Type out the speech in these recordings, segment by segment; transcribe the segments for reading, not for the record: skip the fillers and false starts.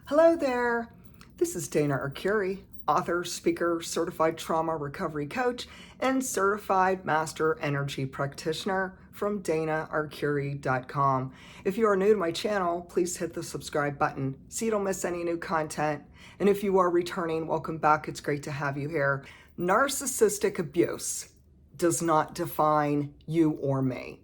Hello there. This is Dana Arcuri, author, speaker, certified trauma recovery coach, and certified master energy practitioner from danaarcuri.com. If you are new to my channel, please hit the subscribe button so you don't miss any new content. And if you are returning, welcome back. It's great to have you here. Narcissistic abuse does not define you or me.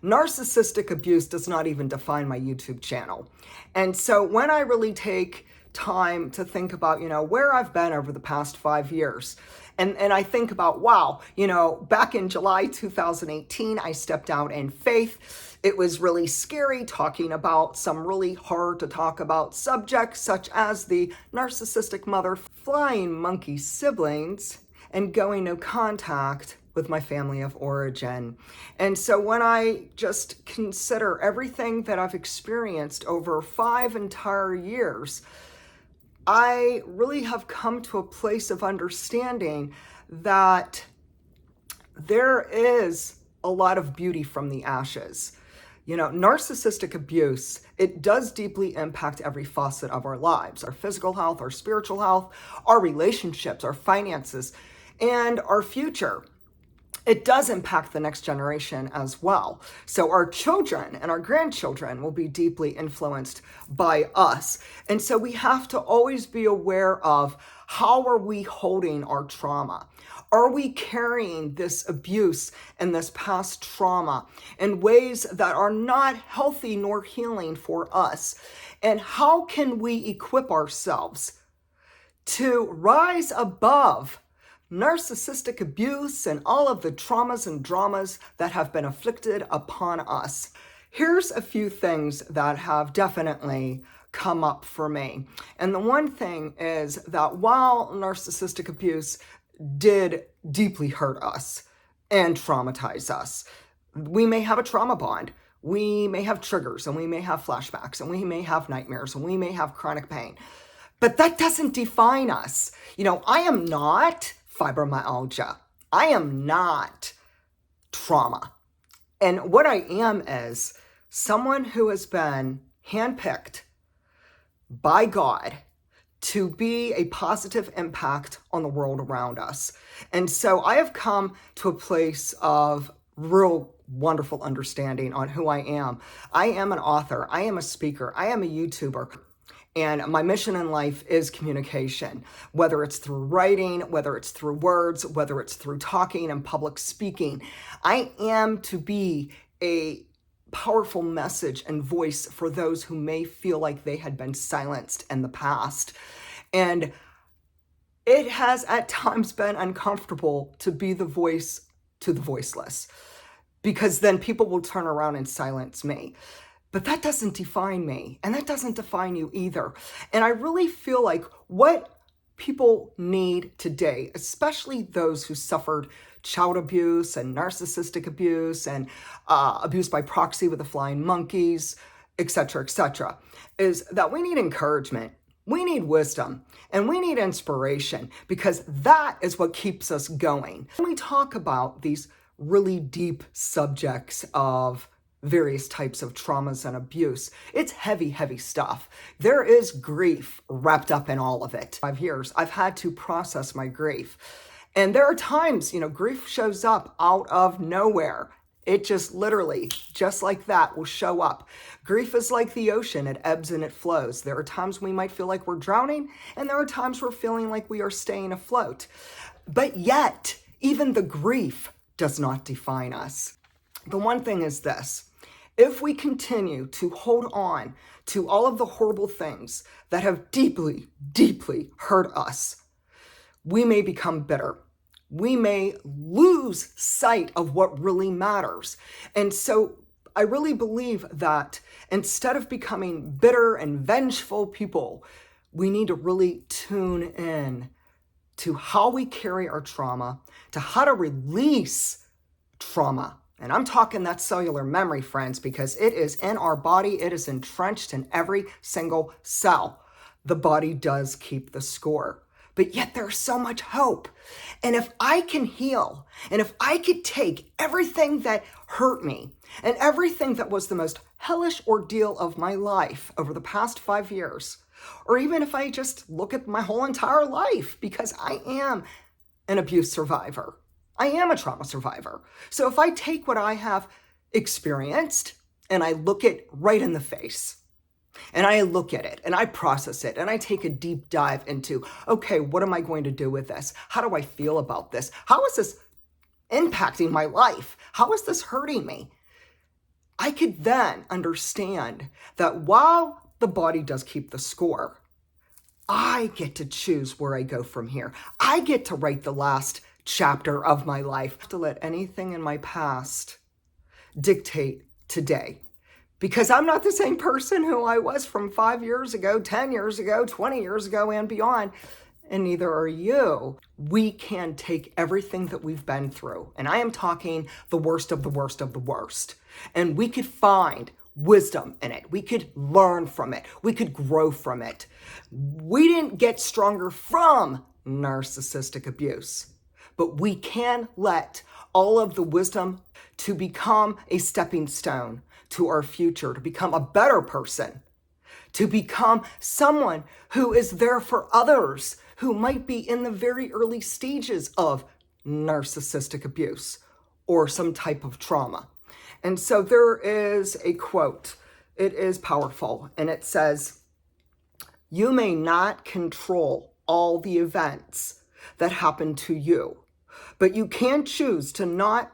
Narcissistic abuse does not even define my YouTube channel. And so when I really take time to think about, where I've been over the past 5 years, and I think about, wow, back in July 2018, I stepped out in faith. It was really scary talking about some really hard to talk about subjects, such as the narcissistic mother, flying monkey siblings, and going no contact with my family of origin. And so when I just consider everything that I've experienced over 5 entire years, I really have come to a place of understanding that there is a lot of beauty from the ashes. Narcissistic abuse, it does deeply impact every facet of our lives, our physical health, our spiritual health, our relationships, our finances, and our future. It does impact the next generation as well. So our children and our grandchildren will be deeply influenced by us. And so we have to always be aware of, how are we holding our trauma? Are we carrying this abuse and this past trauma in ways that are not healthy nor healing for us? And how can we equip ourselves to rise above narcissistic abuse and all of the traumas and dramas that have been inflicted upon us? Here's a few things that have definitely come up for me. And the one thing is that while narcissistic abuse did deeply hurt us and traumatize us, we may have a trauma bond. We may have triggers, and we may have flashbacks, and we may have nightmares, and we may have chronic pain. But that doesn't define us. I am not fibromyalgia. I am not trauma. And what I am is someone who has been handpicked by God to be a positive impact on the world around us. And so I have come to a place of real wonderful understanding on who I am. I am an author. I am a speaker. I am a YouTuber. And my mission in life is communication, whether it's through writing, whether it's through words, whether it's through talking and public speaking. I am to be a powerful message and voice for those who may feel like they had been silenced in the past. And it has at times been uncomfortable to be the voice to the voiceless, because then people will turn around and silence me. But that doesn't define me, and that doesn't define you either. And I really feel like what people need today, especially those who suffered child abuse and narcissistic abuse and abuse by proxy with the flying monkeys, etc., is that we need encouragement, we need wisdom, and we need inspiration, because that is what keeps us going. When we talk about these really deep subjects of various types of traumas and abuse, it's heavy, heavy stuff. There is grief wrapped up in all of it. 5 years, I've had to process my grief. And there are times, grief shows up out of nowhere. It just literally, just like that, will show up. Grief is like the ocean. It ebbs and it flows. There are times we might feel like we're drowning, and there are times we're feeling like we are staying afloat. But yet, even the grief does not define us. The one thing is this: if we continue to hold on to all of the horrible things that have deeply, deeply hurt us, we may become bitter. We may lose sight of what really matters. And so I really believe that instead of becoming bitter and vengeful people, we need to really tune in to how we carry our trauma, to how to release trauma. And I'm talking that cellular memory, friends, because it is in our body. It is entrenched in every single cell. The body does keep the score. But yet there's so much hope. And if I can heal, and if I could take everything that hurt me and everything that was the most hellish ordeal of my life over the past 5 years, or even if I just look at my whole entire life, because I am an abuse survivor. I am a trauma survivor. So if I take what I have experienced and I look it right in the face, and I look at it and I process it and I take a deep dive into, okay, what am I going to do with this? How do I feel about this? How is this impacting my life? How is this hurting me? I could then understand that while the body does keep the score, I get to choose where I go from here. I get to write the last chapter of my life. I have to let anything in my past dictate today. Because I'm not the same person who I was from 5 years ago, 10 years ago, 20 years ago, and beyond. And neither are you. We can take everything that we've been through, and I am talking the worst of the worst of the worst, and we could find wisdom in it. We could learn from it. We could grow from it. We didn't get stronger from narcissistic abuse, but we can let all of the wisdom to become a stepping stone to our future, to become a better person, to become someone who is there for others who might be in the very early stages of narcissistic abuse or some type of trauma. And so there is a quote. It is powerful, and it says, "You may not control all the events that happen to you, but you can choose to not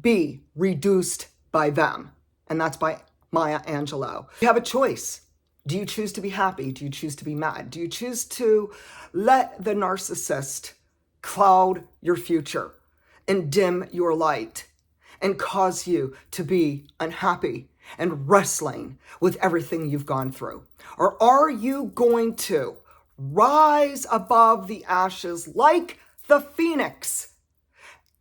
be reduced by them." And that's by Maya Angelou. You have a choice. Do you choose to be happy? Do you choose to be mad? Do you choose to let the narcissist cloud your future and dim your light and cause you to be unhappy and wrestling with everything you've gone through? Or are you going to rise above the ashes like the phoenix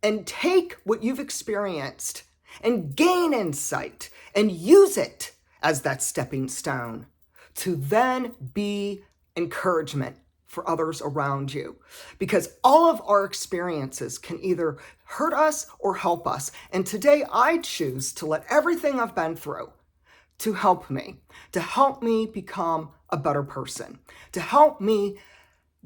and take what you've experienced and gain insight and use it as that stepping stone to then be encouragement for others around you? Because all of our experiences can either hurt us or help us. And today I choose to let everything I've been through to help me become a better person, to help me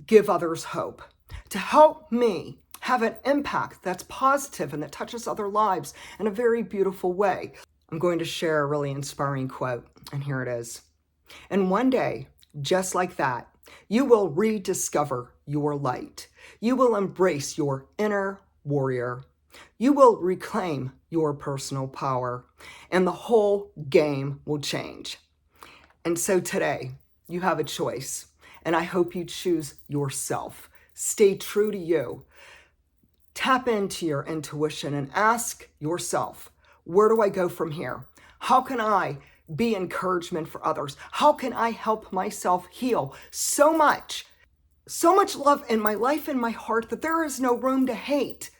give others hope, to help me have an impact that's positive and that touches other lives in a very beautiful way. I'm going to share a really inspiring quote, and here it is. "And one day, just like that, you will rediscover your light. You will embrace your inner warrior. You will reclaim your personal power, and the whole game will change." And so today, you have a choice, and I hope you choose yourself. Stay true to you. Tap into your intuition and ask yourself, where do I go from here? How can I be encouragement for others? How can I help myself heal so much love in my life and my heart that there is no room to hate?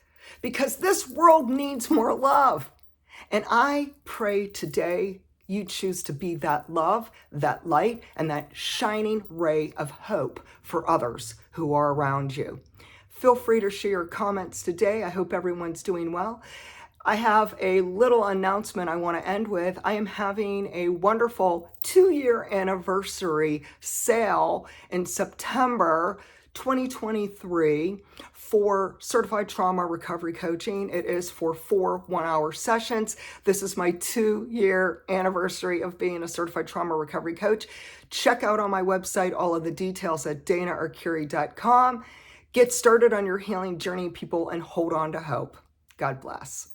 Because this world needs more love. And I pray today you choose to be that love, that light, and that shining ray of hope for others who are around you. Feel free to share your comments today. I hope everyone's doing well. I have a little announcement I want to end with. I am having a wonderful 2-year anniversary sale in September 2023 for certified trauma recovery coaching. It is for 4 one-hour sessions. This is my 2-year anniversary of being a certified trauma recovery coach. Check out on my website all of the details at danarcuri.com. Get started on your healing journey, people, and hold on to hope. God bless.